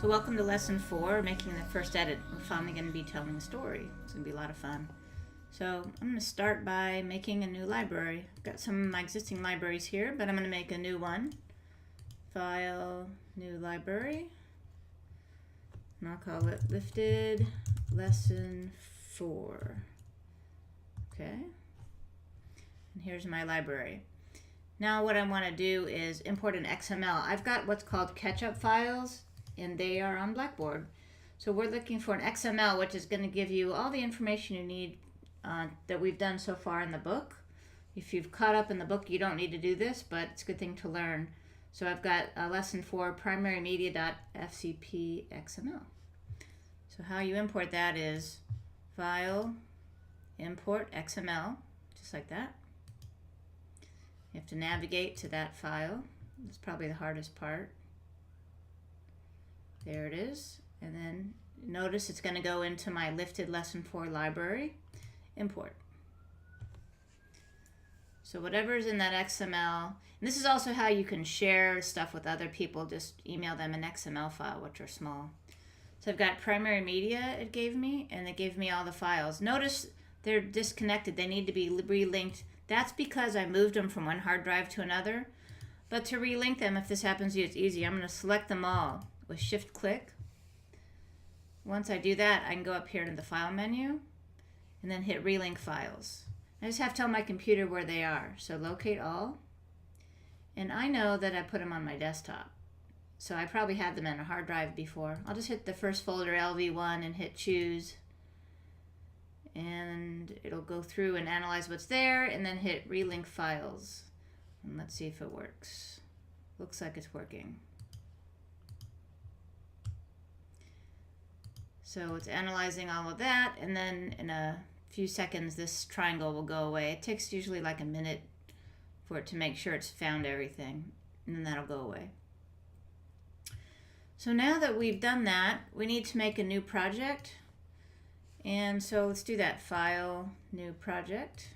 So welcome to lesson 4, making the first edit. We're finally going to be telling a story. It's going to be a lot of fun. So I'm going to start by making a new library. I've got some of my existing libraries here, but I'm going to make a new one. File, new library. And I'll call it Lifted Lesson 4. Okay. And here's my library. Now what I want to do is import an XML. I've got what's called catch-up files, and they are on Blackboard. So we're looking for an XML, which is going to give you all the information you need that we've done so far in the book. If you've caught up in the book, you don't need to do this, but it's a good thing to learn. So I've got lesson 4, primary media.fcp XML. So how you import that is File, Import XML, just like that. You have to navigate to that file. That's probably the hardest part. There it is. And then notice it's going to go into my Lifted Lesson 4 library. Import. So whatever's in that XML, and this is also how you can share stuff with other people. Just email them an XML file, which are small. So I've got primary media it gave me, and it gave me all the files. Notice they're disconnected. They need to be relinked. That's because I moved them from one hard drive to another. But to relink them, if this happens to you, it's easy. I'm going to select them all with Shift-click. Once I do that, I can go up here to the File menu and then hit Relink Files. I just have to tell my computer where they are. So locate all. And I know that I put them on my desktop. So I probably had them in a hard drive before. I'll just hit the first folder, LV1, and hit Choose. And it'll go through and analyze what's there, and then hit Relink Files. And let's see if it works. Looks like it's working. So it's analyzing all of that, and then in a few seconds this triangle will go away. It takes usually like a minute for it to make sure it's found everything, and then that'll go away. So now that we've done that, we need to make a new project. And so let's do that. File, New Project.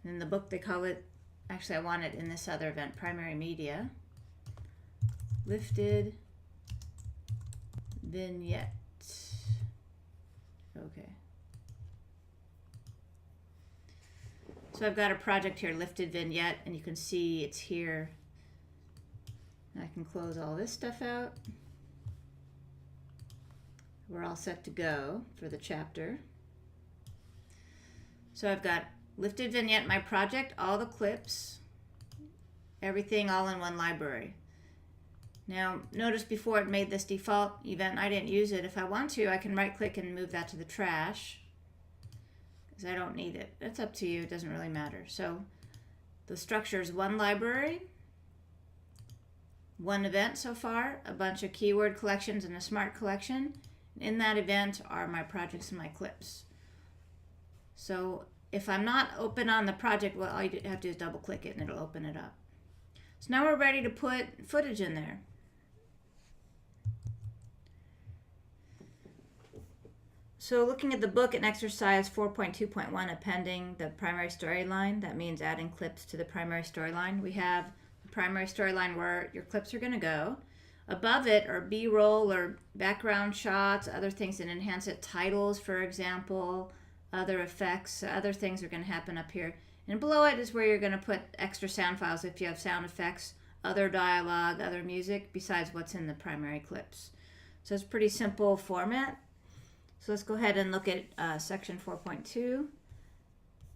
And in the book they call it, actually I want it in this other event, Primary Media. Lifted Vignette. Okay. So I've got a project here, Lifted Vignette, and you can see it's here. I can close all this stuff out. We're all set to go for the chapter. So I've got Lifted Vignette, my project, all the clips, everything all in one library. Now, notice before it made this default event, I didn't use it. If I want to, I can right-click and move that to the trash, because I don't need it. It's up to you. It doesn't really matter. So the structure is one library, one event so far, a bunch of keyword collections and a smart collection. In that event are my projects and my clips. So if I'm not open on the project, well, all you have to do is double-click it and it'll open it up. So now we're ready to put footage in there. So looking at the book in exercise 4.2.1, appending the primary storyline, that means adding clips to the primary storyline. We have the primary storyline where your clips are going to go. Above it are B-roll or background shots, other things that enhance it, titles, for example, other effects, other things are going to happen up here. And below it is where you're going to put extra sound files if you have sound effects, other dialogue, other music, besides what's in the primary clips. So it's a pretty simple format. So let's go ahead and look at section 4.2,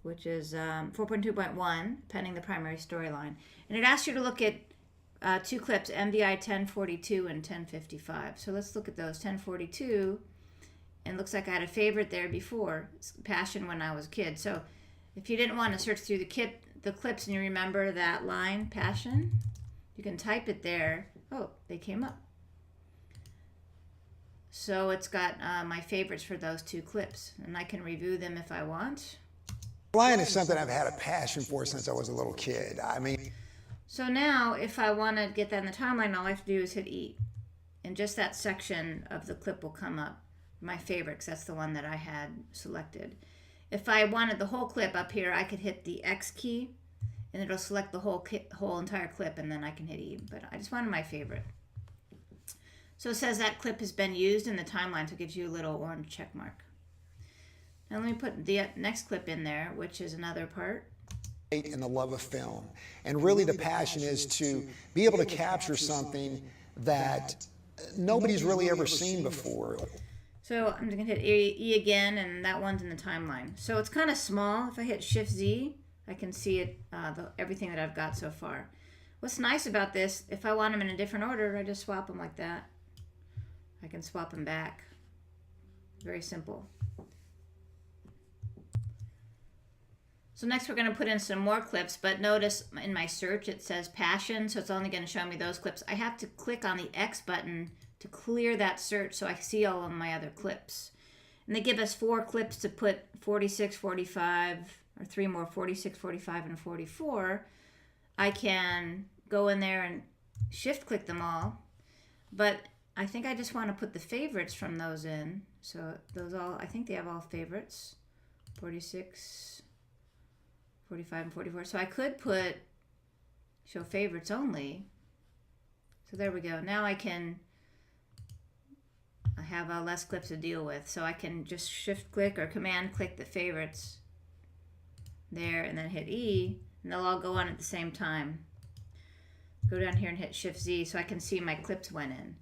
which is 4.2.1, appending the primary storyline. And it asks you to look at two clips, MVI 1042 and 1055. So let's look at those. 1042, and looks like I had a favorite there before, Passion when I was a kid. So if you didn't want to search through the clips and you remember that line, Passion, you can type it there. Oh, they came up. So it's got my favorites for those two clips, and I can review them if I want. Flying is something I've had a passion for since I was a little kid. I mean, so now if I want to get that in the timeline, all I have to do is hit E, and just that section of the clip will come up. My favorites, that's the one that I had selected. If I wanted the whole clip up here, I could hit the X key, and it'll select the whole entire clip, and then I can hit E. But I just wanted my favorite. So it says that clip has been used in the timeline, so it gives you a little orange check mark. Now let me put the next clip in there, which is another part. And the love of film. And really the passion is to be able to capture something that nobody's really ever seen before. So I'm going to hit E again, and that one's in the timeline. So it's kind of small. If I hit Shift Z, I can see it, everything that I've got so far. What's nice about this, if I want them in a different order, I just swap them like that. I can swap them back. Very simple. So next we're going to put in some more clips, but notice in my search it says passion, so it's only going to show me those clips. I have to click on the X button to clear that search so I see all of my other clips. And they give us 4 clips to put 46, 45, or 3 more, 46, 45, and 44. I can go in there and shift click them all, but I think I just want to put the favorites from those in. So those all, I think they have all favorites, 46, 45, and 44. So I could put show favorites only. So there we go. Now I have less clips to deal with. So I can just shift click or command click the favorites there and then hit E, and they'll all go on at the same time. Go down here and hit Shift Z so I can see my clips went in.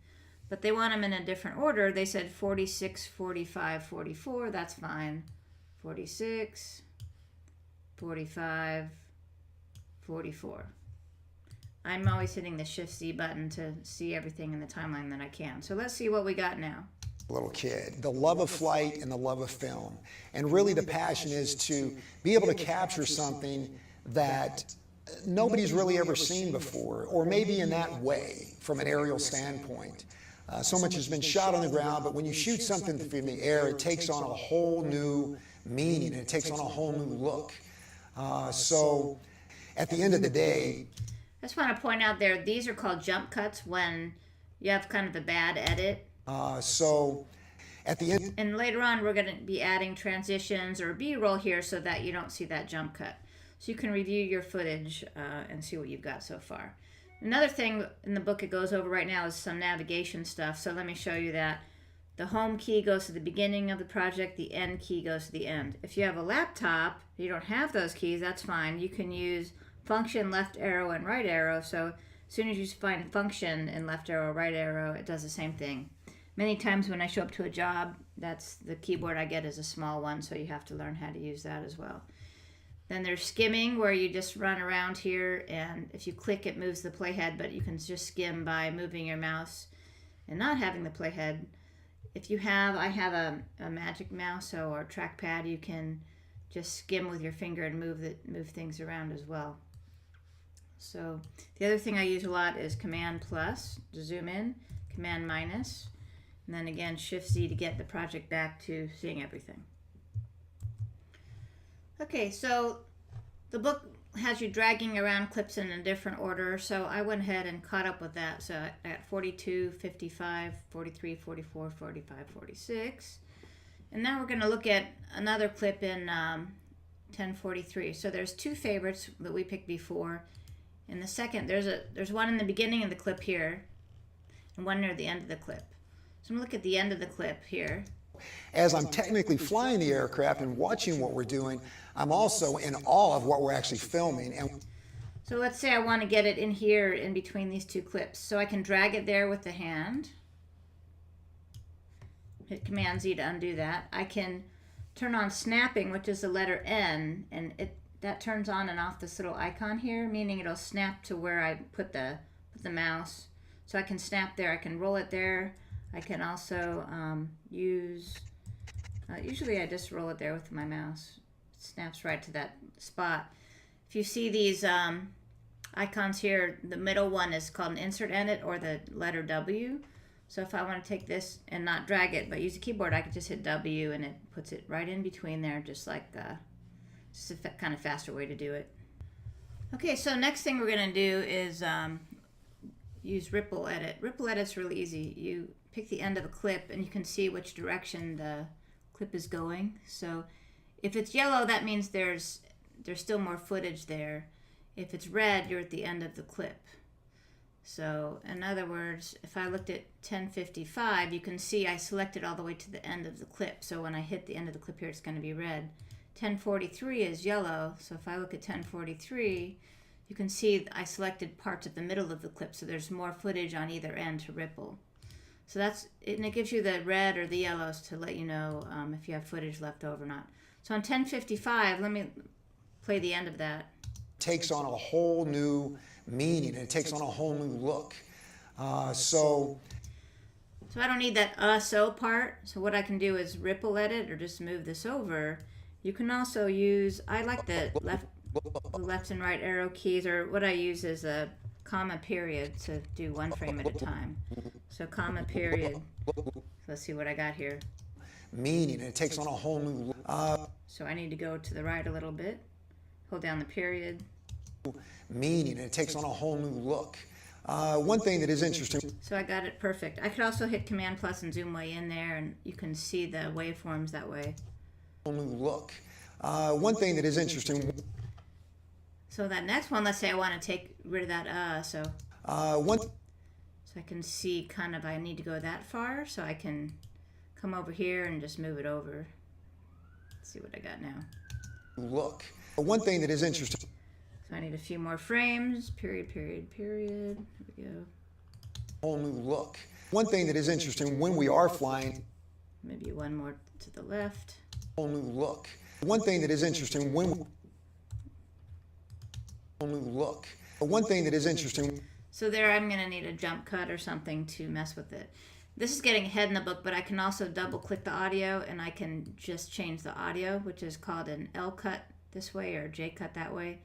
But they want them in a different order. They said 46, 45, 44. That's fine. 46, 45, 44. I'm always hitting the Shift Z button to see everything in the timeline that I can. So let's see what we got now. Little kid, the love of flight and the love of film. And really the passion is to be able to capture something that nobody's really ever seen before, or maybe in that way from an aerial standpoint. So much has been shot on the ground, but when you shoot something from the air, it takes on a whole new meaning, and it takes on a whole new look. So at the end of the day, I just want to point out there, these are called jump cuts when you have kind of a bad edit. So at the end, and later on we're going to be adding transitions or B-roll here so that you don't see that jump cut. So you can review your footage and see what you've got so far. Another thing in the book it goes over right now is some navigation stuff. So let me show you that. The home key goes to the beginning of the project. The end key goes to the end. If you have a laptop, you don't have those keys, that's fine. You can use function, left arrow, and right arrow. So as soon as you find function in left arrow, right arrow, it does the same thing. Many times when I show up to a job, that's the keyboard I get is a small one, so you have to learn how to use that as well. Then there's skimming, where you just run around here, and if you click, it moves the playhead, but you can just skim by moving your mouse and not having the playhead. If you have, I have a magic mouse or a trackpad, you can just skim with your finger and move things around as well. So the other thing I use a lot is Command plus to zoom in, Command minus, and then again Shift Z to get the project back to seeing everything. Okay, so the book has you dragging around clips in a different order, so I went ahead and caught up with that. So I got 42, 55, 43, 44, 45, 46. And now we're going to look at another clip in 1043. So there's 2 favorites that we picked before. In the second, there's one in the beginning of the clip here, and one near the end of the clip. So I'm going to look at the end of the clip here. As I'm technically flying the aircraft and watching what we're doing, I'm also in awe of what we're actually filming. And so let's say I want to get it in here in between these 2 clips. So I can drag it there with the hand. Hit Command Z to undo that. I can turn on snapping, which is the letter N, and that turns on and off this little icon here, meaning it'll snap to where I put the mouse. So I can snap there. I can roll it there. I can also usually I just roll it there with my mouse. It snaps right to that spot. If you see these icons here, the middle one is called an insert edit or the letter W. So if I want to take this and not drag it, but use a keyboard, I can just hit W and it puts it right in between there, just like just a kind of faster way to do it. Okay, so next thing we're going to do is use ripple edit. Ripple edit's really easy. You pick the end of a clip and you can see which direction the clip is going. So if it's yellow, that means there's still more footage there. If it's red, you're at the end of the clip. So in other words, if I looked at 1055, you can see I selected all the way to the end of the clip. So when I hit the end of the clip here, it's going to be red. 1043 is yellow. So if I look at 1043, you can see I selected parts of the middle of the clip. So there's more footage on either end to ripple. So that's it, and it gives you the red or the yellows to let you know if you have footage left over or not. So on 1055, let me play the end of that. Takes on a whole new meaning, and it takes on a whole new look. So I don't need that so part. So what I can do is ripple edit or just move this over. You can also use, I like the left and right arrow keys, or what I use is a comma period to do one frame at a time. So comma period. Let's see what I got here. Meaning, and it takes on a whole new look. So I need to go to the right a little bit. Hold down the period. Meaning, and it takes on a whole new look. One thing that is interesting. So I got it perfect. I could also hit Command plus and zoom way in there, and you can see the waveforms that way. Whole new look. One thing that is interesting. So that next one, let's say I want to take rid of that so I can see kind of I need to go that far, so I can come over here and just move it over. Let's see what I got now. Look. One thing that is interesting. So I need a few more frames. Period, period, period. Here we go. Whole new look. One thing that is interesting when we are flying. Maybe one more to the left. Whole new look. One thing that is interesting when. Whole new look. One thing that is interesting. So there I'm going to need a jump cut or something to mess with it. This is getting ahead in the book, but I can also double click the audio and I can just change the audio, which is called an L cut this way or J cut that way.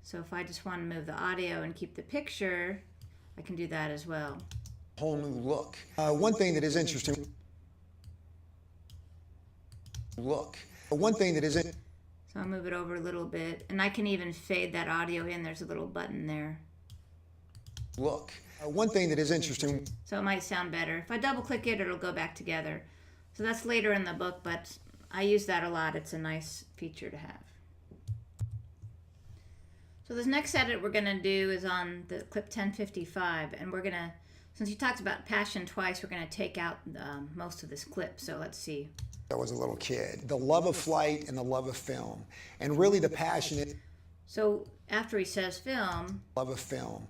So if I just want to move the audio and keep the picture, I can do that as well. Whole new look. One thing that is interesting. Look. One thing that is. So I'll move it over a little bit, and I can even fade that audio in. There's a little button there. Look. One thing that is interesting. So it might sound better. If I double click it, it'll go back together. So that's later in the book, but I use that a lot. It's a nice feature to have. So this next edit we're going to do is on the clip 1055, and we're going to, since you talked about passion twice, we're going to take out most of this clip. So let's see. I was a little kid. The love of flight and the love of film, and really the passion is. So after he says film. Love of film.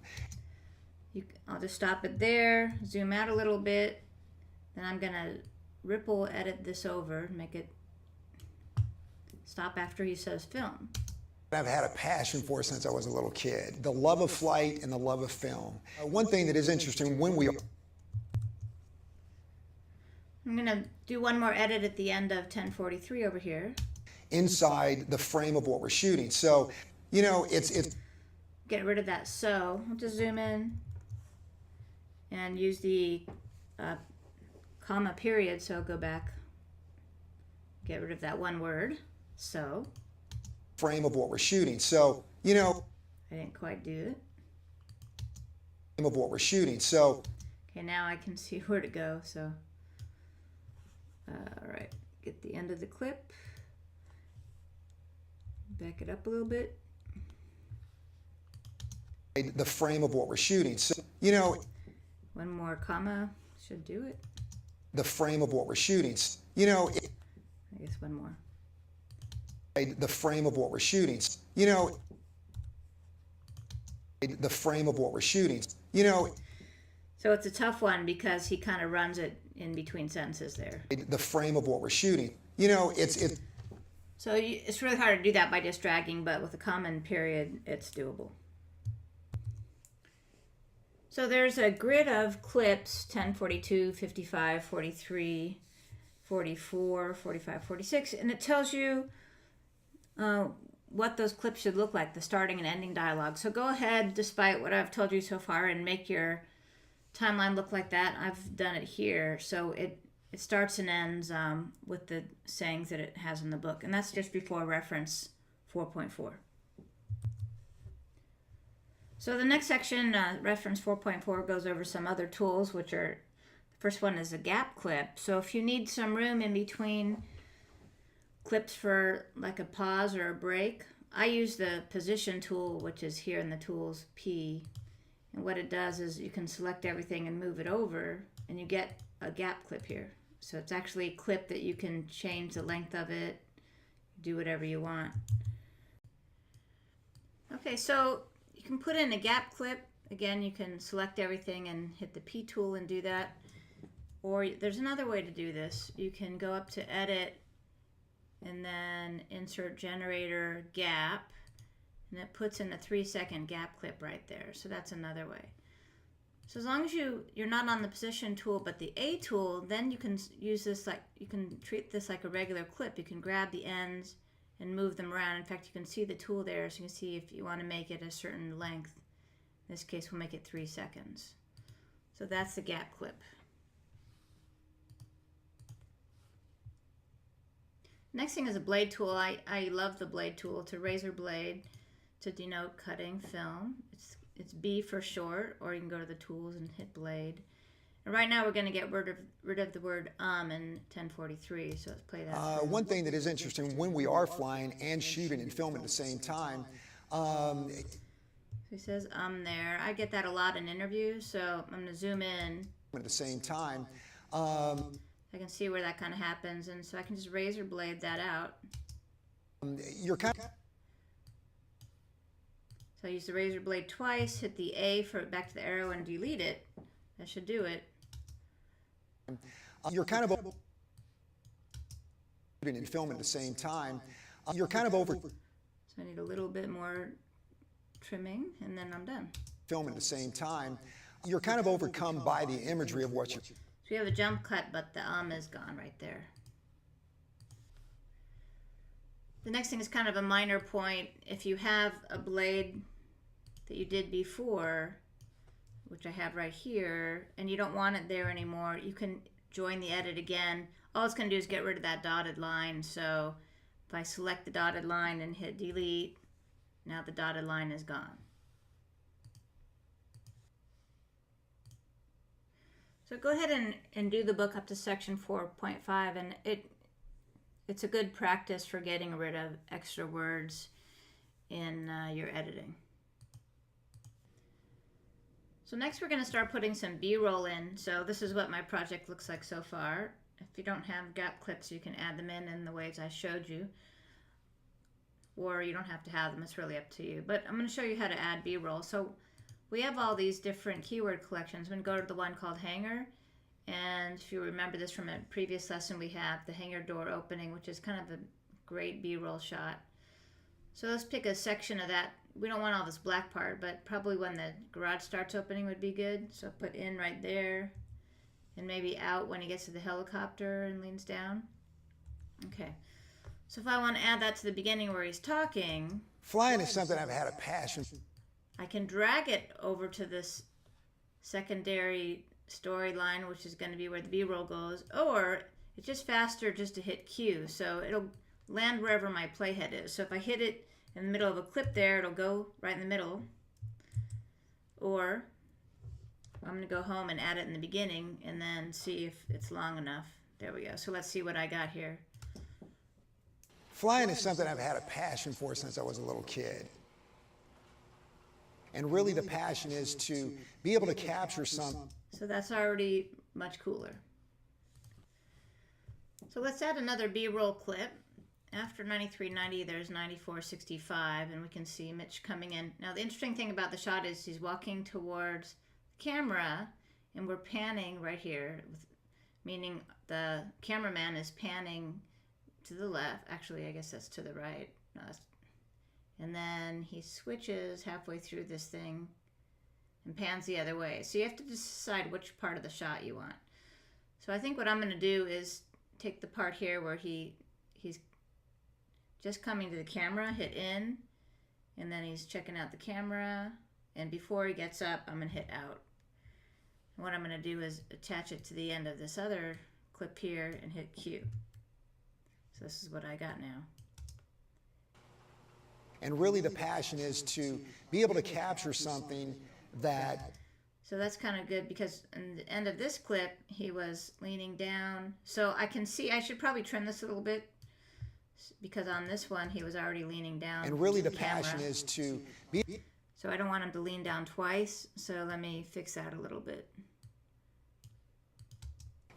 I'll just stop it there, zoom out a little bit, then I'm going to ripple edit this over, make it stop after he says film. I've had a passion for since I was a little kid. The love of flight and the love of film. One thing that is interesting when we. I'm going to do one more edit at the end of 1043 over here. Inside the frame of what we're shooting. So, you know, it's. Get rid of that so. I'll just zoom in and use the comma period, so I'll go back. Get rid of that one word, so. Frame of what we're shooting. So, you know. I didn't quite do it. Frame of what we're shooting. So. Okay, now I can see where to go, so. All right, get the end of the clip. Back it up a little bit. The frame of what we're shooting. So, you know. One more comma should do it. The frame of what we're shooting. You know. I guess one more. The frame of what we're shooting. You know. The frame of what we're shooting. You know. So it's a tough one because he kind of runs it in between sentences there. The frame of what we're shooting. You know, it's. So it's really hard to do that by just dragging, but with a comma and period, it's doable. So there's a grid of clips, 10, 42, 55, 43, 44, 45, 46, and it tells you what those clips should look like, the starting and ending dialogue. So go ahead, despite what I've told you so far, and make your timeline look like that. I've done it here. So it starts and ends with the sayings that it has in the book, and that's just before reference 4.4. So the next section, reference 4.4, goes over some other tools, which are, the first one is a gap clip. So if you need some room in between clips for like a pause or a break, I use the position tool, which is here in the tools P, And what it does is you can select everything and move it over, and you get a gap clip here. So it's actually a clip that you can change the length of it, do whatever you want. Okay, so you can put in a gap clip. Again, you can select everything and hit the P tool and do that. Or there's another way to do this. You can go up to Edit and then Insert Generator Gap, and it puts in a 3-second gap clip right there. So that's another way. So as long as you're not on the position tool but the A tool, then you can use this like, you can treat this like a regular clip. You can grab the ends and move them around. In fact, you can see the tool there, so you can see if you want to make it a certain length. In this case, we'll make it 3 seconds. So that's the gap clip. Next thing is a blade tool. I love the blade tool. It's a razor blade to denote cutting film. It's B for short, or you can go to the tools and hit blade. And right now we're going to get rid of the word in 1043, so let's play that. One thing that is interesting, when we are flying and shooting and filming at the same time, so he says there. I get that a lot in interviews, so I'm going to zoom in. At the same time, I can see where that kind of happens, and so I can just razor blade that out. You're kind of... So I use the razor blade twice, hit the A for back to the arrow, and delete it. That should do it. You're kind of and filming at the same time. You're kind of over... So I need a little bit more trimming, and then I'm done. Filming at the same time. You're kind of overcome by the imagery of what you... So we have a jump cut, but the is gone right there. The next thing is kind of a minor point. If you have a blade that you did before, which I have right here, and you don't want it there anymore, you can join the edit again. All it's going to do is get rid of that dotted line. So if I select the dotted line and hit delete, now the dotted line is gone. So go ahead and do the book up to section 4.5, and it's a good practice for getting rid of extra words in your editing. So next we're going to start putting some B-roll in. So this is what my project looks like so far. If you don't have gap clips, you can add them in the ways I showed you. Or you don't have to have them, it's really up to you. But I'm going to show you how to add B-roll. So we have all these different keyword collections. I'm going to go to the one called hanger. And if you remember this from a previous lesson, we have the hangar door opening, which is kind of a great B-roll shot. So let's pick a section of that. We don't want all this black part, but probably when the garage starts opening would be good. So put in right there, and maybe out when he gets to the helicopter and leans down. Okay. So if I want to add that to the beginning where he's talking. Flying is something I've had a passion. I can drag it over to this secondary storyline, which is going to be where the B-roll goes, or it's just faster just to hit Q, so it'll land wherever my playhead is. So if I hit it in the middle of a clip there, it'll go right in the middle, or I'm going to go home and add it in the beginning and then see if it's long enough. There we go. So let's see what I got here. Flying is something I've had a passion for since I was a little kid. And really the passion is to be able to capture some. So that's already much cooler. So let's add another B-roll clip. After 9390, there's 9465, and we can see Mitch coming in. Now the interesting thing about the shot is he's walking towards the camera, and we're panning right here, meaning the cameraman is panning to the left. Actually, I guess that's to the right. No, and then he switches halfway through this thing and pans the other way. So you have to decide which part of the shot you want. So I think what I'm going to do is take the part here where he's just coming to the camera, hit in, and then he's checking out the camera, and before he gets up, I'm going to hit out. And what I'm going to do is attach it to the end of this other clip here and hit Q. So this is what I got now. And really the passion is to be able to capture something that... So that's kind of good, because in the end of this clip, he was leaning down. So I can see, I should probably trim this a little bit, because on this one, he was already leaning down. And really the passion is to be... So I don't want him to lean down twice, so let me fix that a little bit.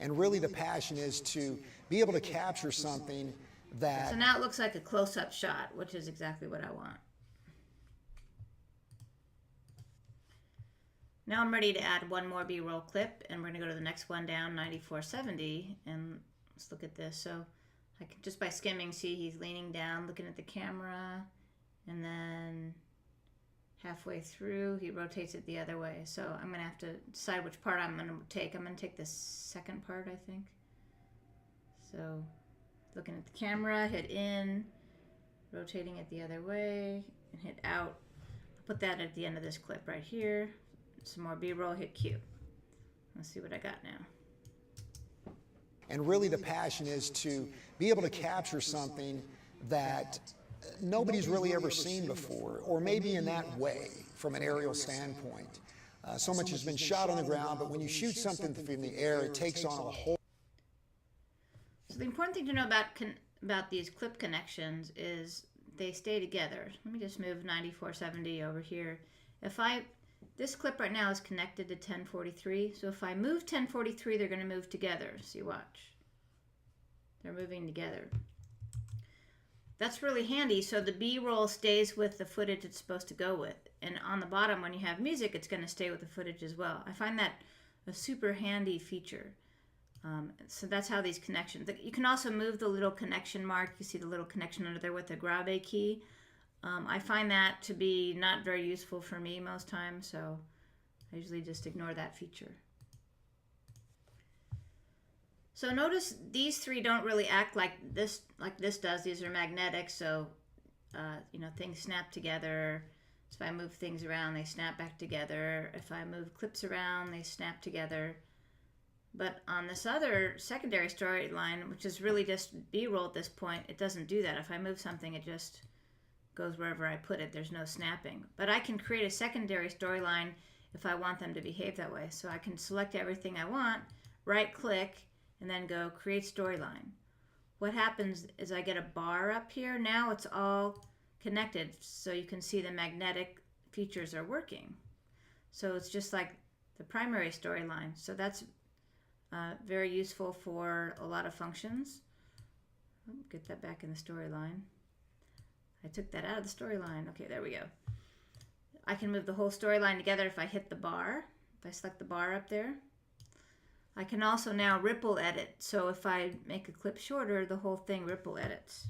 And really the passion is to be able to capture something that... So now it looks like a close-up shot, which is exactly what I want. Now I'm ready to add one more B-roll clip, and we're going to go to the next one down, 9470, and let's look at this. So I can, just by skimming, see he's leaning down, looking at the camera, and then halfway through, he rotates it the other way. So I'm going to have to decide which part I'm going to take. I'm going to take the second part, I think. So looking at the camera, hit in, rotating it the other way, and hit out. I'll put that at the end of this clip right here. Some more B-roll, hit Q. Let's see what I got now. And really the passion is to be able to capture something that nobody's really ever seen before, or maybe in that way, from an aerial standpoint. So much has been shot on the ground, but when you shoot something from the air, it takes on a whole... So the important thing to know about these clip connections is they stay together. Let me just move 9470 over here. This clip right now is connected to 1043, so if I move 1043, they're going to move together. See, watch. They're moving together. That's really handy, so the B-roll stays with the footage it's supposed to go with. And on the bottom, when you have music, it's going to stay with the footage as well. I find that a super handy feature. So that's how these connections... You can also move the little connection mark. You see the little connection under there with the grave key. I find that to be not very useful for me most times, so I usually just ignore that feature. So notice these three don't really act like this does. These are magnetic, so you know, things snap together. So if I move things around, they snap back together. If I move clips around, they snap together. But on this other secondary storyline, which is really just B-roll at this point, it doesn't do that. If I move something, it just goes wherever I put it. There's no snapping. But I can create a secondary storyline if I want them to behave that way. So I can select everything I want, right-click, and then go Create Storyline. What happens is I get a bar up here. Now it's all connected, so you can see the magnetic features are working. So it's just like the primary storyline. So that's very useful for a lot of functions. Get that back in the storyline. I took that out of the storyline. Okay, there we go. I can move the whole storyline together if I hit the bar. If I select the bar up there. I can also now ripple edit. So if I make a clip shorter, the whole thing ripple edits.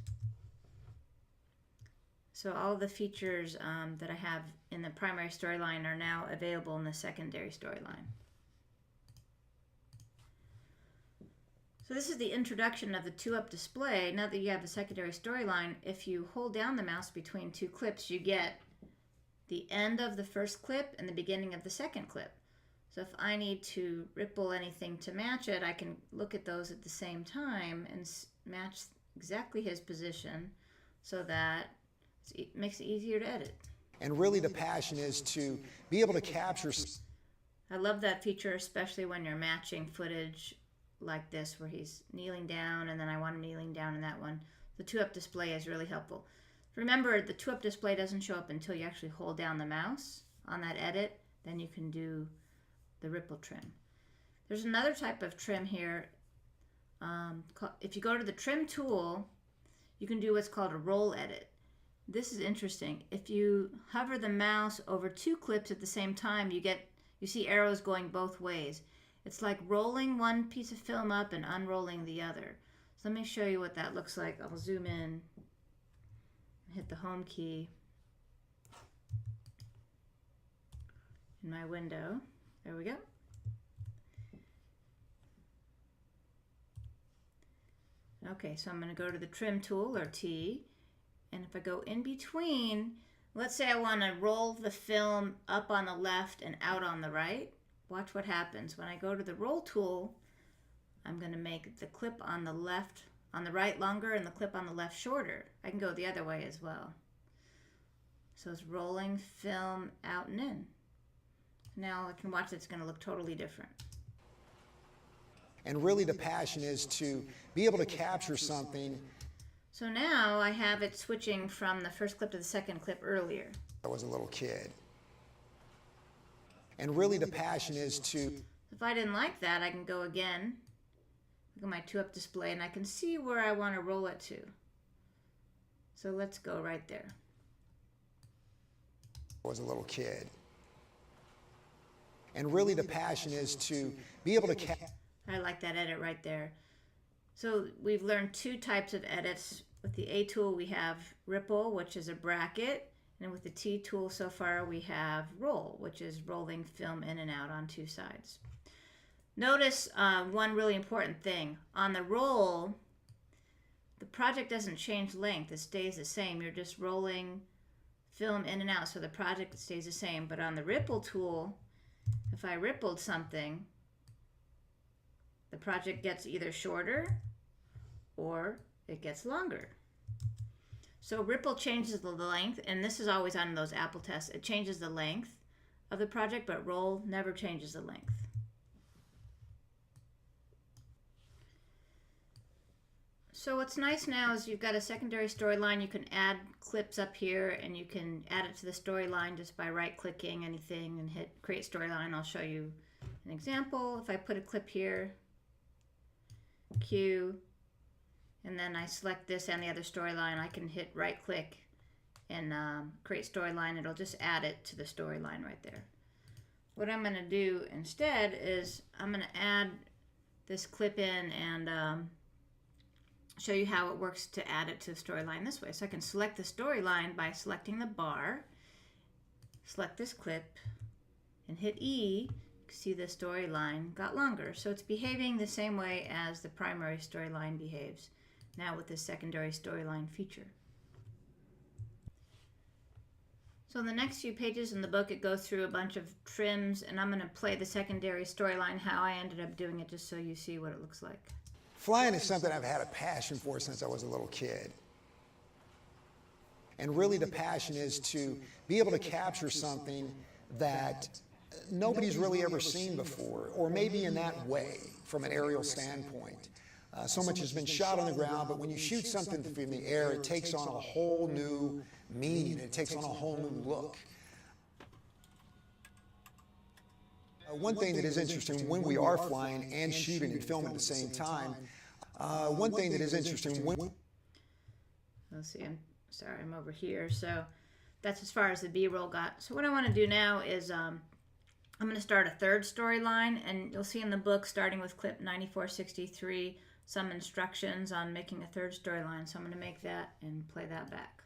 So all the features that I have in the primary storyline are now available in the secondary storyline. So this is the introduction of the 2-up display. Now that you have a secondary storyline, if you hold down the mouse between two clips, you get the end of the first clip and the beginning of the second clip. So if I need to ripple anything to match it, I can look at those at the same time and match exactly his position so that it makes it easier to edit. And really the passion is to be able to capture... I love that feature, especially when you're matching footage like this where he's kneeling down and then I want him kneeling down in that one. The 2-up display is really helpful. Remember, the 2-up display doesn't show up until you actually hold down the mouse on that edit. Then you can do the ripple trim. There's another type of trim here. If you go to the trim tool, you can do what's called a roll edit. This is interesting. If you hover the mouse over two clips at the same time, you see arrows going both ways. It's like rolling one piece of film up and unrolling the other. So let me show you what that looks like. I'll zoom in and hit the home key in my window. There we go. Okay, so I'm going to go to the trim tool, or T, and if I go in between, let's say I want to roll the film up on the left and out on the right. Watch what happens. When I go to the roll tool, I'm going to make the clip on the left, on the right longer and the clip on the left shorter. I can go the other way as well. So it's rolling film out and in. Now I can watch it's going to look totally different. And really the passion is to be able to capture something. So now I have it switching from the first clip to the second clip earlier. I was a little kid. And really the passion is to... If I didn't like that, I can go again, look at my 2-up display, and I can see where I want to roll it to. So let's go right there. I was a little kid. And really the passion is to be able to... I like that edit right there. So we've learned 2 types of edits. With the A tool we have ripple, which is a bracket, and with the T tool so far we have roll, which is rolling film in and out on 2 sides. Notice one really important thing. On the roll, the project doesn't change length, it stays the same. You're just rolling film in and out, so the project stays the same. But on the ripple tool, if I rippled something, the project gets either shorter or it gets longer. So ripple changes the length, and this is always on those Apple tests. It changes the length of the project, but roll never changes the length. So what's nice now is you've got a secondary storyline. You can add clips up here, and you can add it to the storyline just by right-clicking anything and hit Create Storyline. I'll show you an example. If I put a clip here, Cue, and then I select this and the other storyline, I can hit right-click and Create Storyline. It'll just add it to the storyline right there. What I'm going to do instead is I'm going to add this clip in and show you how it works to add it to the storyline this way. So I can select the storyline by selecting the bar, select this clip, and hit E. You can see the storyline got longer. So it's behaving the same way as the primary storyline behaves, now with this secondary storyline feature. So in the next few pages in the book, it goes through a bunch of trims, and I'm going to play the secondary storyline, how I ended up doing it, just so you see what it looks like. Flying is something I've had a passion for since I was a little kid. And really the passion is to be able to capture something that nobody's really ever seen before, or maybe in that way, from an aerial standpoint. So much has been shot on the ground, but when you shoot something from the air, it takes on a whole new meaning. It takes on a whole new look. One thing that is interesting when we are flying and shooting and filming at the same time, one thing that is interesting when... Let's see, I'm sorry, I'm over here. So that's as far as the B-roll got. So what I want to do now is I'm going to start a 3rd storyline, and you'll see in the book, starting with clip 9463, some instructions on making a 3rd storyline. So I'm going to make that and play that back.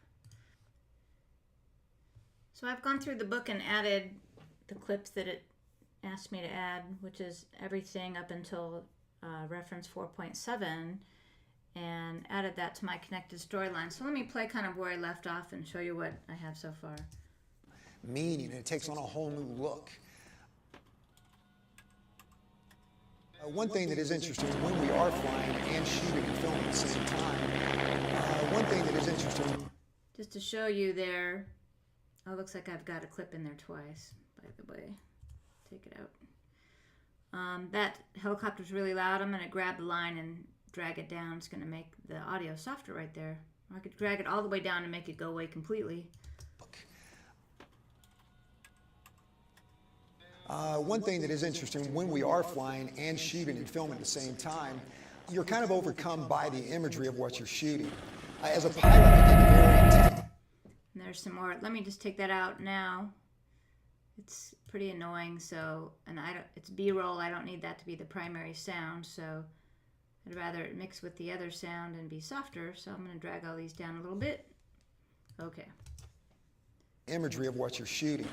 So I've gone through the book and added the clips that it asked me to add, which is everything up until reference 4.7, and added that to my connected storyline. So let me play kind of where I left off and show you what I have so far. Meaning, it takes on a whole new look. One thing that is interesting when we are flying and shooting and filming at the same time, one thing that is interesting... Just to show you there, oh, looks like I've got a clip in there twice, by the way. Take it out. That helicopter's really loud. I'm going to grab the line and drag it down. It's going to make the audio softer right there. Or I could drag it all the way down and make it go away completely. One thing that is interesting when we are flying and shooting and filming at the same time, you're kind of overcome by the imagery of what you're shooting. As a pilot, I get very... And there's some more. Let me just take that out now. It's pretty annoying, so, and it's B-roll. I don't need that to be the primary sound, so I'd rather it mix with the other sound and be softer, so I'm going to drag all these down a little bit. Okay. Imagery of what you're shooting.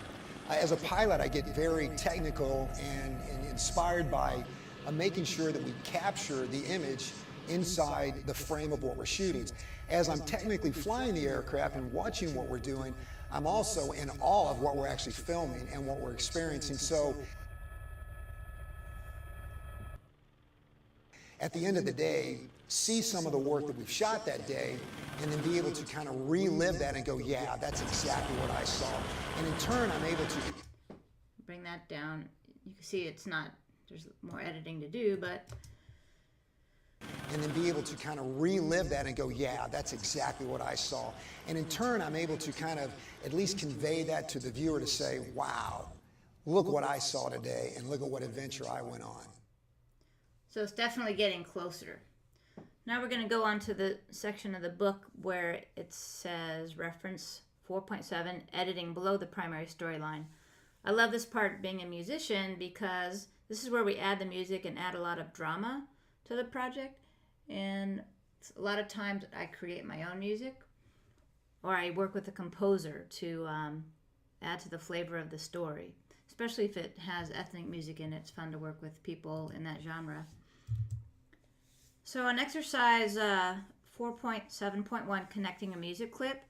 As a pilot, I get very technical and inspired by making sure that we capture the image inside the frame of what we're shooting. As I'm technically flying the aircraft and watching what we're doing, I'm also in awe of what we're actually filming and what we're experiencing. So at the end of the day, see some of the work that we've shot that day, and then be able to kind of relive that and go, yeah, that's exactly what I saw. And in turn, I'm able to bring that down. You can see it's not, there's more editing to do, but... And then be able to kind of relive that and go, yeah, that's exactly what I saw. And in turn, I'm able to kind of at least convey that to the viewer to say, wow, look what I saw today and look at what adventure I went on. So it's definitely getting closer. Now we're going to go on to the section of the book where it says reference 4.7, editing below the primary storyline. I love this part being a musician because this is where we add the music and add a lot of drama to the project. And a lot of times I create my own music or I work with a composer to add to the flavor of the story. Especially if it has ethnic music in it, it's fun to work with people in that genre. So on exercise 4.7.1, connecting a music clip,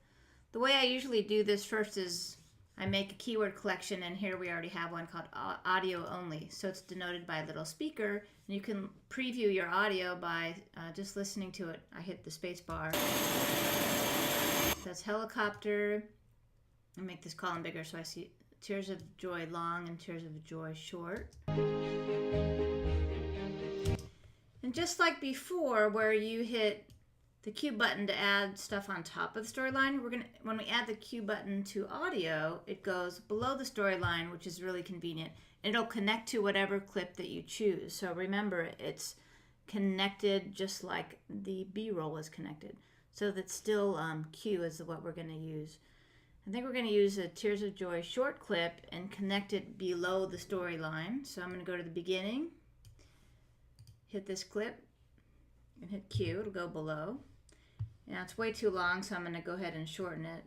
the way I usually do this first is I make a keyword collection, and here we already have one called audio only. So it's denoted by a little speaker, and you can preview your audio by just listening to it. I hit the space bar. That's helicopter. I make this column bigger so I see Tears of Joy long and Tears of Joy short. And just like before, where you hit the Q button to add stuff on top of the storyline, when we add the Q button to audio, it goes below the storyline, which is really convenient. And it'll connect to whatever clip that you choose. So remember, it's connected just like the B-roll is connected. So that's still Q is what we're going to use. I think we're going to use a Tears of Joy short clip and connect it below the storyline. So I'm going to go to the beginning, hit this clip, and hit Q. It'll go below. Now it's way too long, so I'm going to go ahead and shorten it.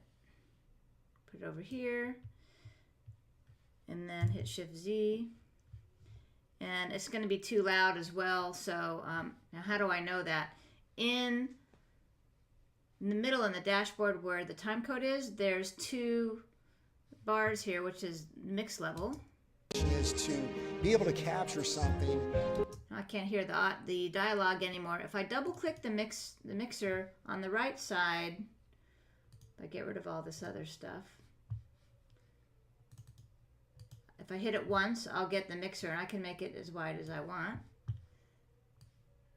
Put it over here, and then hit Shift Z. And it's going to be too loud as well, so now how do I know that? In the middle in the dashboard where the time code is, there's 2 bars here, which is mix level. Is to be able to capture something. I can't hear the dialogue anymore. If I double click the mixer on the right side, if I get rid of all this other stuff, if I hit it once, I'll get the mixer, and I can make it as wide as I want.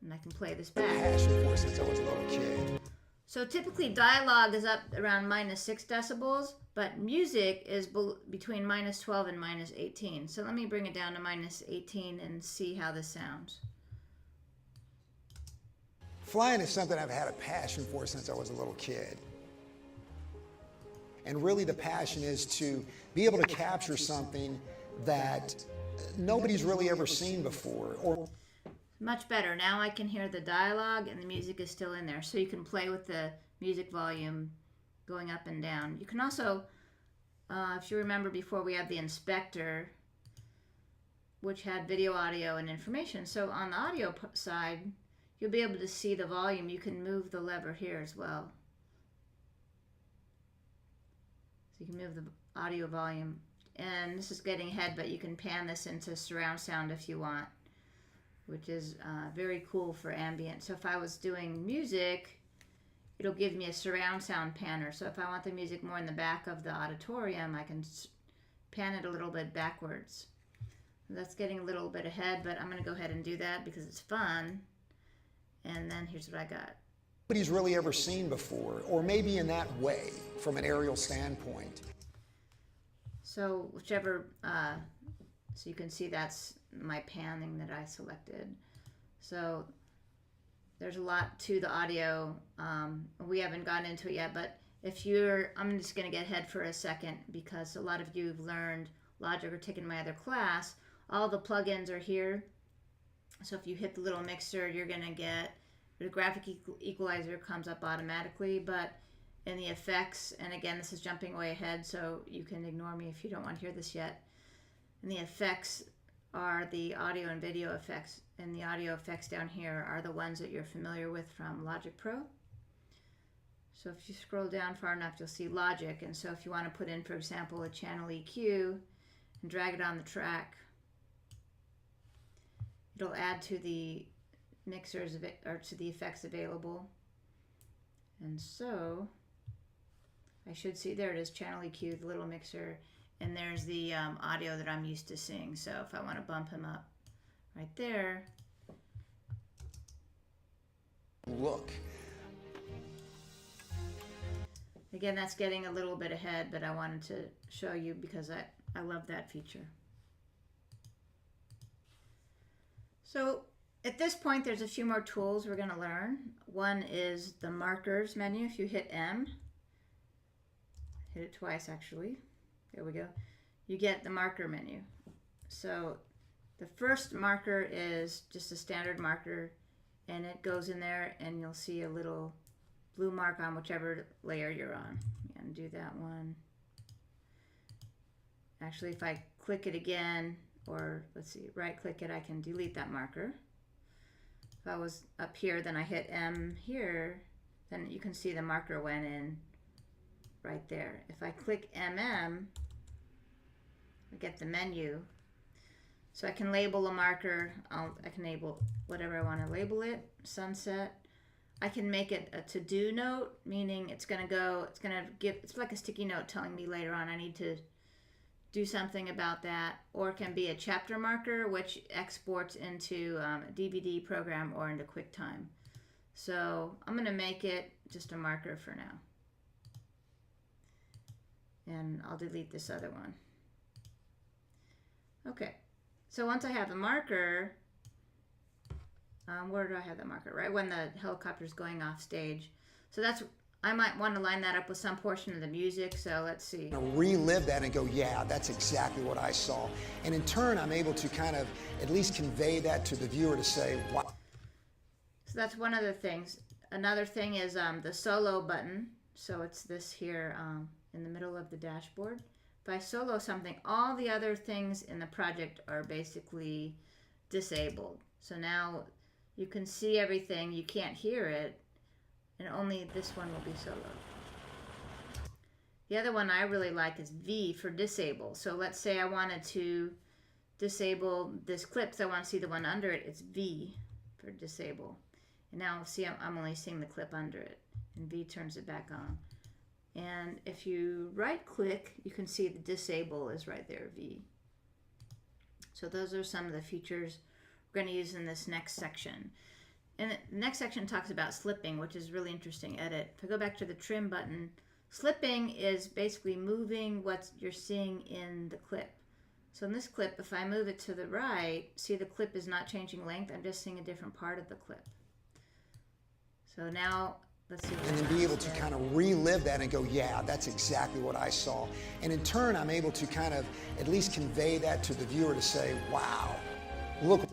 And I can play this back. Passion for since I was a little kid. So typically dialogue is up around -6 decibels, but music is between -12 and -18. So let me bring it down to -18 and see how this sounds. Flying is something I've had a passion for since I was a little kid. And really the passion is to be able to capture something that nobody's really ever seen before. Or much better. Now I can hear the dialogue and the music is still in there. So you can play with the music volume going up and down. You can also, if you remember before, we had the inspector, which had video, audio, and information. So on the audio side, you'll be able to see the volume. You can move the lever here as well. So you can move the audio volume. And this is getting ahead, but you can pan this into surround sound if you want, which is very cool for ambient. So if I was doing music, it'll give me a surround sound panner. So if I want the music more in the back of the auditorium, I can pan it a little bit backwards. That's getting a little bit ahead, but I'm going to go ahead and do that because it's fun. And then here's what I got. Nobody's really ever seen before, or maybe in that way, from an aerial standpoint. So whichever, so you can see that's my panning that I selected. So there's a lot to the audio. We haven't gotten into it yet, but if you're, I'm just going to get ahead for a second because a lot of you have learned Logic or taken my other class. All the plugins are here. So if you hit the little mixer, you're going to get the graphic equalizer comes up automatically, but in the effects, and again, this is jumping way ahead, so you can ignore me if you don't want to hear this yet. And the effects are the audio and video effects, and the audio effects down here are the ones that you're familiar with from Logic Pro. So if you scroll down far enough, you'll see Logic, and so if you want to put in, for example, a channel EQ and drag it on the track, it'll add to the mixers or to the effects available. And so I should see, there it is, channel EQ, the little mixer, and there's the audio that I'm used to seeing. So if I want to bump him up right there. Look. Again, that's getting a little bit ahead, but I wanted to show you because I love that feature. So at this point, there's a few more tools we're going to learn. One is the markers menu. If you hit M, hit it twice actually, there we go, you get the marker menu. So the first marker is just a standard marker, and it goes in there and you'll see a little blue mark on whichever layer you're on. And do that one. Actually, if I click it again, or let's see, right click it, I can delete that marker. If I was up here, then I hit M here, then you can see the marker went in right there. If I click MM, I get the menu. So I can label a marker. I can label whatever I want to label it. Sunset. I can make it a to-do note, meaning it's going to give, it's like a sticky note telling me later on I need to do something about that. Or it can be a chapter marker, which exports into a DVD program or into QuickTime. So I'm going to make it just a marker for now. And I'll delete this other one. Okay. So once I have the marker, where do I have the marker? Right when the helicopter's going off stage. So that's, I might want to line that up with some portion of the music. So let's see. Relive that and go, yeah, that's exactly what I saw. And in turn, I'm able to kind of at least convey that to the viewer to say, wow. So that's one of the things. Another thing is the solo button. So it's this here in the middle of the dashboard. If I solo something, all the other things in the project are basically disabled. So now you can see everything, you can't hear it, and only this one will be solo. The other one I really like is V for disable. So let's say I wanted to disable this clip, so I want to see the one under it, it's V for disable. And now see, I'm only seeing the clip under it, and V turns it back on. And if you right click, you can see the disable is right there, V. So those are some of the features we're going to use in this next section. And the next section talks about slipping, which is really interesting edit. If I go back to the trim button, slipping is basically moving what you're seeing in the clip. So in this clip, if I move it to the right, see the clip is not changing length, I'm just seeing a different part of the clip. So now, let's see. And then be able to kind of relive that and go, yeah, that's exactly what I saw. And in turn, I'm able to kind of at least convey that to the viewer to say, wow, look.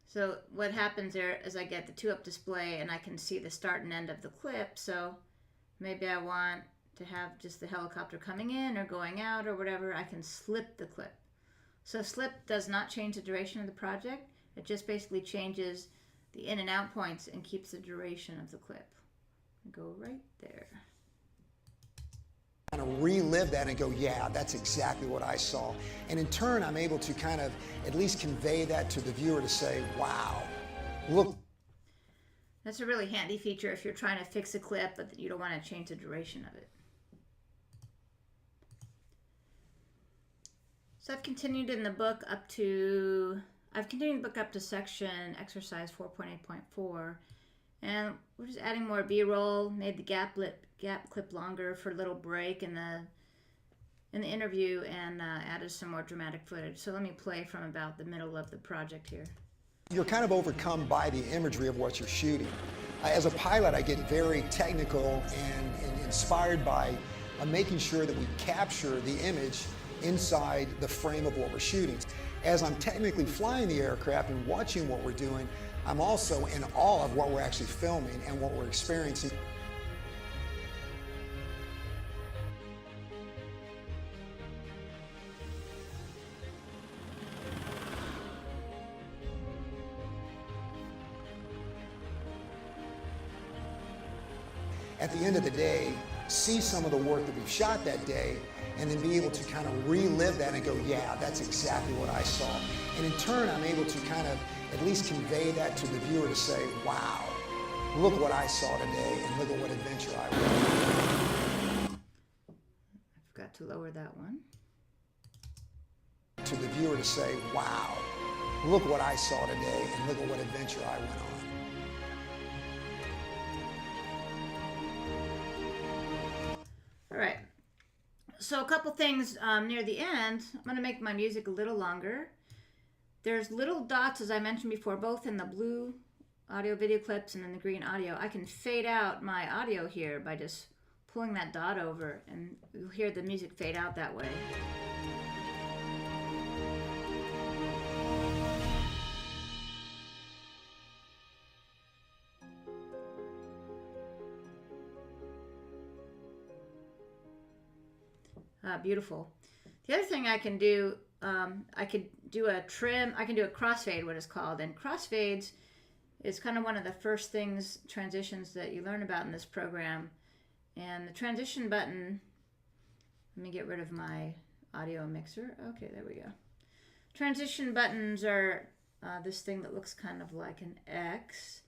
So what happens there is I get the 2-up display and I can see the start and end of the clip. So maybe I want to have just the helicopter coming in or going out or whatever. I can slip the clip. So slip does not change the duration of the project. It just basically changes the in and out points and keeps the duration of the clip. Go right there. Kind of relive that and go, yeah, that's exactly what I saw. And in turn, I'm able to kind of at least convey that to the viewer to say, wow, look. That's a really handy feature if you're trying to fix a clip, but you don't want to change the duration of it. So I've continued in the book up to, section exercise 4.8.4. And we're just adding more B-roll, made the gap clip longer for a little break in the interview, and added some more dramatic footage. So let me play from about the middle of the project here. You're kind of overcome by the imagery of what you're shooting. As a pilot, I get very technical and inspired by making sure that we capture the image inside the frame of what we're shooting. As I'm technically flying the aircraft and watching what we're doing, I'm also in awe of what we're actually filming and what we're experiencing. At the end of the day, see some of the work that we've shot that day, and then be able to kind of relive that and go, yeah, that's exactly what I saw. And in turn, I'm able to kind of at least convey that to the viewer to say, wow, look what I saw today, and look at what adventure I went on. I forgot to lower that one. To the viewer to say, wow, look what I saw today, and look at what adventure I went on. All right. So a couple things near the end. I'm going to make my music a little longer. there's little dots, as I mentioned before, both in the blue audio video clips and in the green audio. I can fade out my audio here by just pulling that dot over, and you'll hear the music fade out that way. Beautiful. The other thing I can do, I could do a trim, I can do a crossfade, what it's called. And crossfades is kind of one of the first things, transitions that you learn about in this program. And the transition button, let me get rid of my audio mixer. Okay, there we go. Transition buttons are this thing that looks kind of like an X.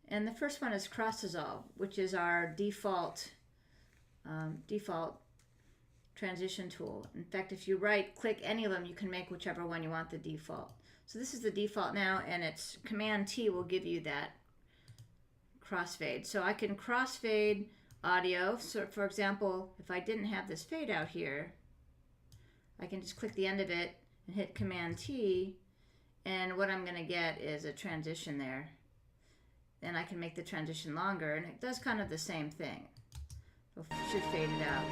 And the first one is cross dissolve, which is our default transition tool. In fact, if you right click any of them, you can make whichever one you want the default. So this is the default now, and it's Command T will give you that crossfade. So I can crossfade audio. So for example, if I didn't have this fade out here, I can just click the end of it and hit Command T, and what I'm going to get is a transition there. And I can make the transition longer, and it does kind of the same thing. It should fade it out.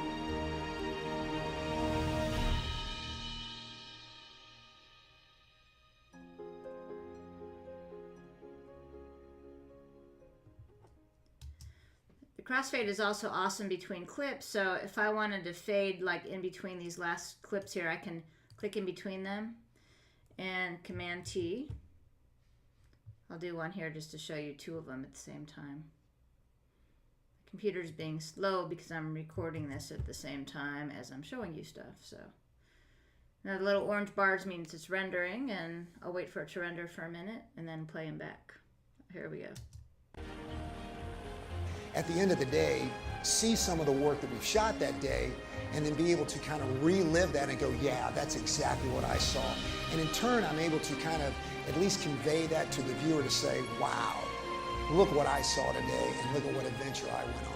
Crossfade is also awesome between clips, so if I wanted to fade like in between these last clips here, I can click in between them and Command T. I'll do one here just to show you two of them at the same time. The computer's being slow because I'm recording this at the same time as I'm showing you stuff. So now the little orange bars means it's rendering, and I'll wait for it to render for a minute and then play them back. Here we go. At the end of the day, see some of the work that we've shot that day, and then be able to kind of relive that and go, yeah, that's exactly what I saw. And in turn, I'm able to kind of at least convey that to the viewer to say, wow, look what I saw today, and look at what adventure I went on.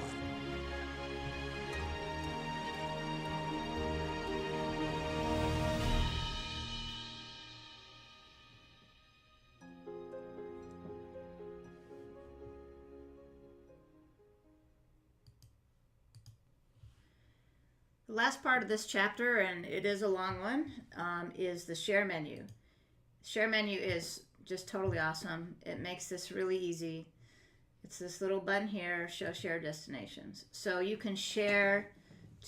The last part of this chapter, and it is a long one, is the share menu. Share menu is just totally awesome. It makes this really easy. It's this little button here, show share destinations. So you can share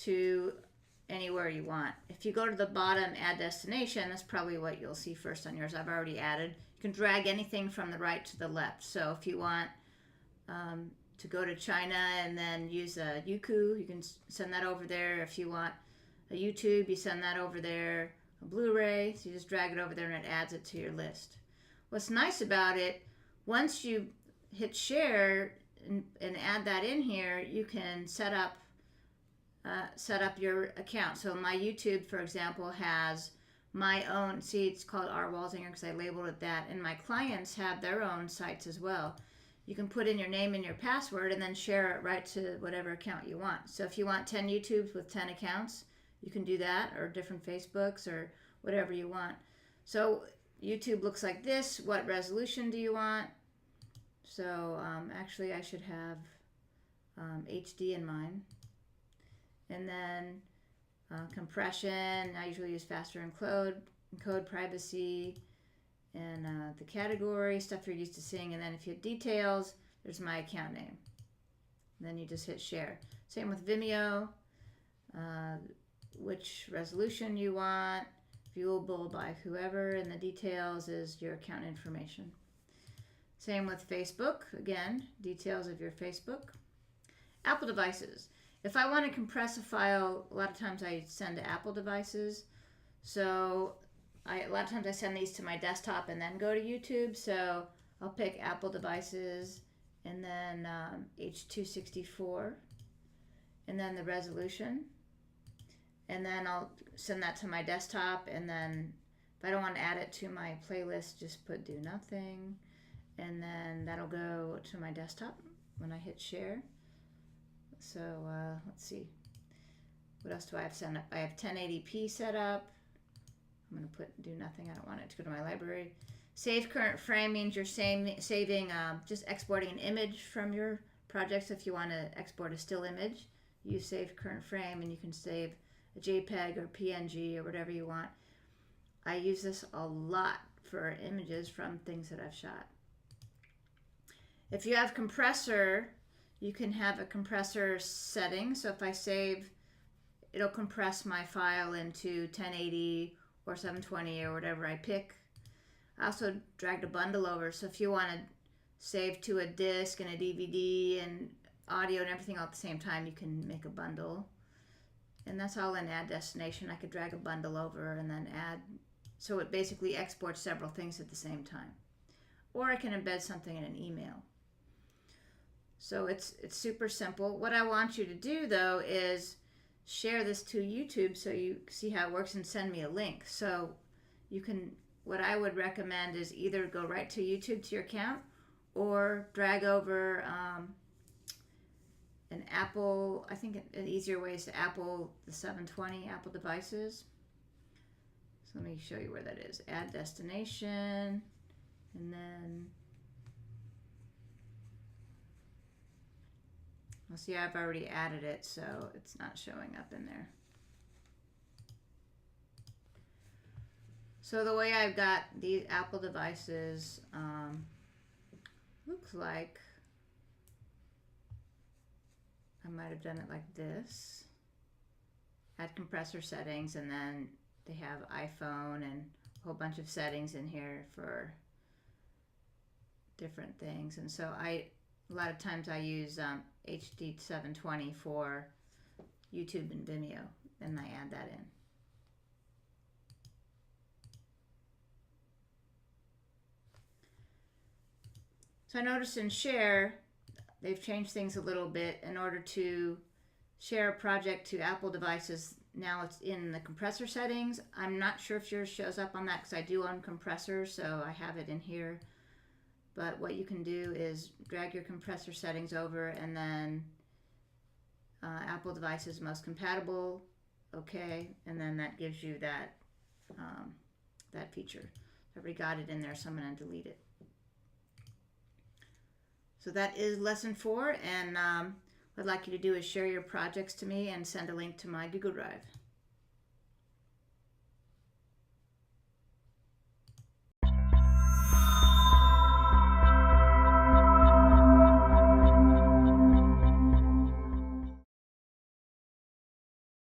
to anywhere you want. If you go to the bottom, add destination, that's probably what you'll see first on yours. I've already added. You can drag anything from the right to the left. So if you want to go to China and then use a Youku, you can send that over there. If you want a YouTube, you send that over there. A Blu-ray, so you just drag it over there and it adds it to your list. What's nice about it, once you hit share and add that in here, you can set up your account. So my YouTube, for example, has my own, see, it's called R. Walsinger because I labeled it that, and my clients have their own sites as well. You can put in your name and your password and then share it right to whatever account you want. So if you want 10 YouTubes with 10 accounts, you can do that, or different Facebooks or whatever you want. So YouTube looks like this. What resolution do you want? So actually I should have HD in mine. And then compression, I usually use faster encode privacy, and the category, stuff you're used to seeing, and then if you hit details, there's my account name. And then you just hit share. Same with Vimeo, which resolution you want, viewable by whoever, and the details is your account information. Same with Facebook, again, details of your Facebook. Apple devices. If I want to compress a file, a lot of times I send to Apple devices, so a lot of times I send these to my desktop and then go to YouTube. So I'll pick Apple devices and then H.264 and then the resolution. And then I'll send that to my desktop, and then if I don't want to add it to my playlist, just put do nothing. And then that'll go to my desktop when I hit share. So let's see. What else do I have set up? I have 1080p set up. I'm going to do nothing. I don't want it to go to my library. Save current frame means you're saving, just exporting an image from your projects. If you want to export a still image, you save current frame, and you can save a JPEG or PNG or whatever you want. I use this a lot for images from things that I've shot. If you have compressor, you can have a compressor setting. So if I save, it'll compress my file into 1080 or 720 or whatever I pick. I also dragged a bundle over, so if you want to save to a disc and a DVD and audio and everything all at the same time, you can make a bundle. And that's all in Add Destination. I could drag a bundle over and then add, so it basically exports several things at the same time. Or I can embed something in an email. So it's super simple. What I want you to do, though, is share this to YouTube so you see how it works and send me a link. So you can, what I would recommend is either go right to YouTube to your account or drag over an Apple, I think an easier way is to Apple, the 720 Apple devices. So let me show you where that is. Add destination, and then, well, see, I've already added it, so it's not showing up in there. So the way I've got these Apple devices, looks like I might have done it like this. Add compressor settings, and then they have iPhone and a whole bunch of settings in here for different things. And so a lot of times I use HD 720 for YouTube and Vimeo, and I add that in. So I noticed in Share, they've changed things a little bit. In order to share a project to Apple devices, now it's in the compressor settings. I'm not sure if yours shows up on that because I do own compressor, so I have it in here. But what you can do is drag your compressor settings over, and then Apple devices most compatible, okay, and then that gives you that that feature. I already got it in there, so I'm going to delete it. So that is lesson 4, and what I'd like you to do is share your projects to me and send a link to my Google Drive.